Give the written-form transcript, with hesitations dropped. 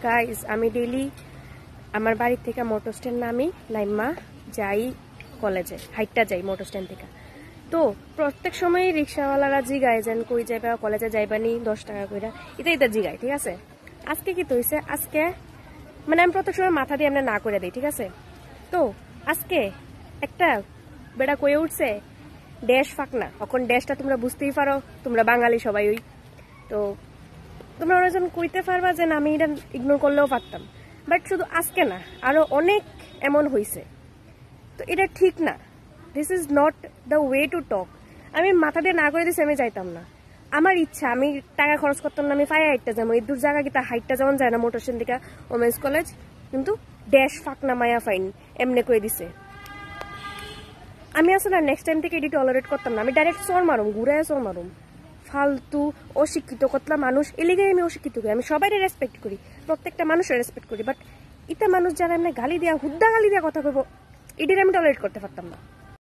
Guys আমি daily আমার বাড়ি থেকে মোটর স্ট্যান্ড নামি লাইমা যাই কলেজে হাইটটা যাই মোটর স্ট্যান্ড থেকে। তো প্রত্যেক সময় রিক্সাওয়ালারা জিগায় যেন কই যাইবা কলেজে যাইবানি 10 টাকা কইরা এটা জিগায়, ঠিক আছে। আজকে কি তো হইছে, আজকে মানে আমি প্রত্যেক সময় মাথা দিয়ে আমরা না করে দিই, ঠিক আছে। তো আজকে একটা বেড়া কয়ে উঠছে ড্যাশ ফাঁক না, এখন ড্যাশটা তোমরা বুঝতেই পারো, তোমরা বাঙালি সবাই। ওই তো তোমরা ওরা কইতে পারবা যে আমি এটা ইগনোর করলেও পারতাম, বাট শুধু আজকে না, আরো অনেক এমন হয়েছে। তো এটা ঠিক না, this is not the way to talk. আমি মাথা দিয়ে না করে দিছি আমি যাইতাম না, আমার ইচ্ছা, আমি টাকা খরচ করতাম না, আমি পায়ে হাইটটা যাবো। এই দূর জায়গা কিন্তু হাইটটা যেমন যায় না মোটর স্ট্যান্ড থেকে ওমেন্স কলেজ, কিন্তু ড্যাশ ফাঁক না মায়া ফাইন এমনি করে দিছে। আমি আসলে নেক্সট টাইম থেকে এটি টলারেট করতাম না, আমি ডাইরেক্ট চোর মারুম, ঘুরায় চোর মারুম। ফালতু অশিক্ষিত কতলা মানুষ, এলিগে আমি অশিক্ষিত করি। আমি সবাই রেসপেক্ট করি, প্রত্যেকটা মানুষের রেসপেক্ট করি, বাট ইটা মানুষ যারা এমনি গালি দেওয়া হুদ্দা গালি দেওয়া কথা কইব, এটির আমি টলারেট করতে পারতাম না।